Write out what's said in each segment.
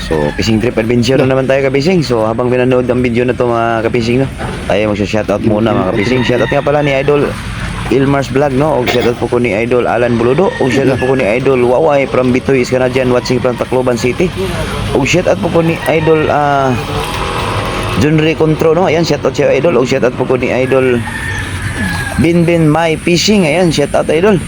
So, fishing trip adventure na naman tayo kapising. So, habang pinanood ang video na to mga kapising, no, tayo magsha-shoutout muna mga kapising. Shoutout nga pala ni Idol Ilmars Vlog, no, og shoutout po ko ni Idol Alan Buludo, og shoutout po ko ni Idol Waway from Bitoy, Canadian, watching from Tacloban City, og shoutout po ko ni Idol John Ray Contro, no, ayan, shoutout siya Idol, og shoutout po ko ni Idol Binbin My Fishing, ayan, shoutout Idol.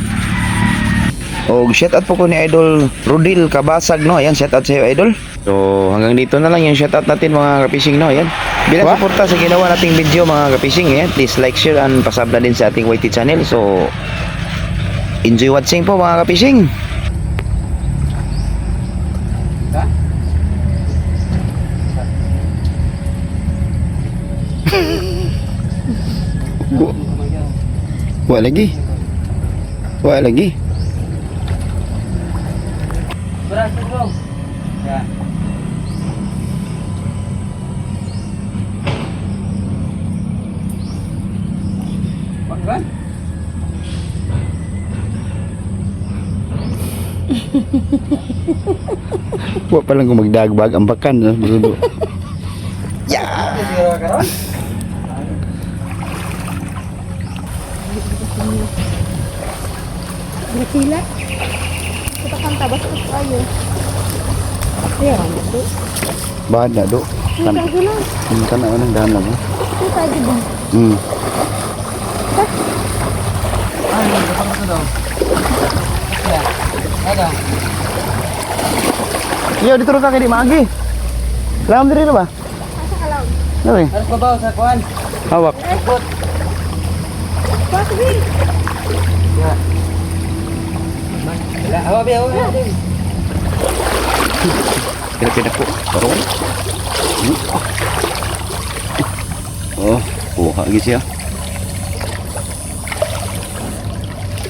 O shoutout po ko ni Idol Rudil Kabasag, no, ayan, shoutout sa iyo Idol. So hanggang dito na lang yung shoutout natin mga kapising, no, ayan. Bilang suporta sa ginawa nating video mga kapising, ayan, please like, share, and pasub na din sa ating YT channel. So enjoy watching po mga kapising. Wala lagi. Wala lagi. Beras bro. Ya. Makan. Wa pa lang kung magdagbag ang bakan, no, buludo. Ya. Bersila. Kita kan tabas ut ayo. Ayan, ito. Bada do. Kan Ito lang. kan ano nang dahan lang. Ito tayo ba? Ano, dapat ko daw. Ya. Ada. Yo dituro ka kay di maagi. Lam diri na ba? Asa ka lang? Nari. Harus babaw sa kuan. Hawak. Ikut. Bakit din? Ya. Wala, awa biya, awa biya. Kira-kira po. Parong. Oh, kuha lagi siya.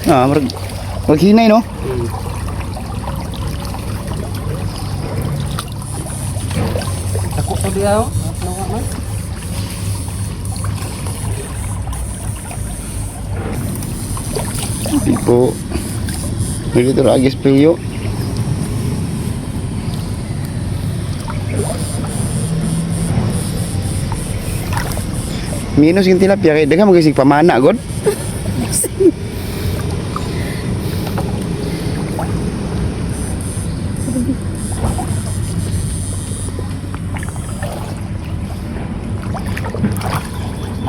Ah, maghinay, no? Takut to dia, oh. Nawa man. Tipo, dito agis payo. Minus yung tilapia kay daghang magisig pamana god.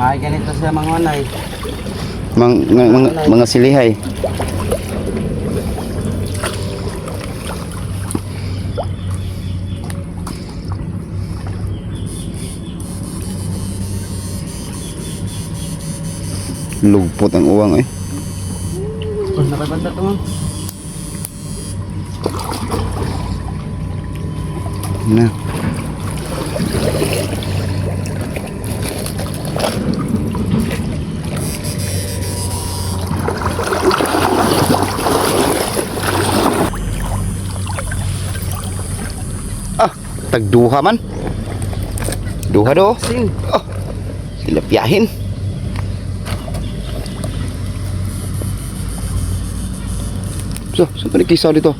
Ay, ganito siya mangonay. Mga silihay. Lugpot ang uwang eh. Oh, napabanda to, ma'am. Na. Ah, tagduha man. Duha do. Sing. Oh, tilapiahin. So, saan pa nagkisaw dito?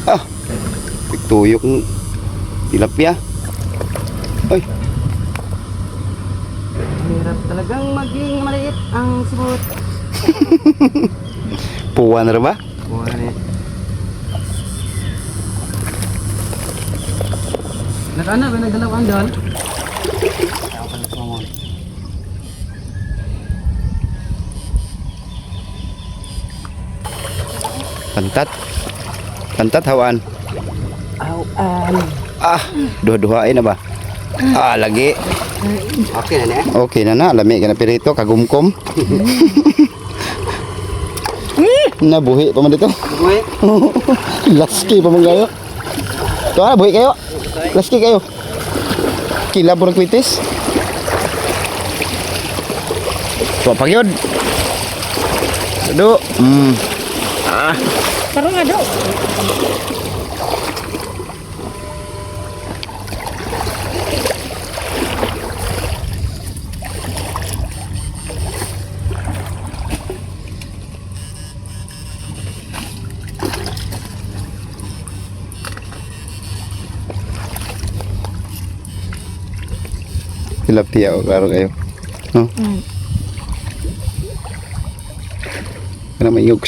Ah, tuyok ng tilapia. Ay, Hirap talagang maging maliit ang sibut. puwan na ba? Buwan eh. Nag-ano ba? Nagdalawang doon? Ako pa nagpamon. Pantat. Pantat hawaan. Aw, Ah, duha-duhain na ba? Ah, lagi. okay na na. Okay na na, lami ka na pirito, kagumkom. Nabuhi pa man dito. Buhay. Laski pa man kayo. Ito na, buhi kayo. Laski kayo. Kila puro kwitis. Tuwa pagyod. Aduh. Ah. Parang ada. tilapia o klaro kayo. No? Mm. Kana may yug.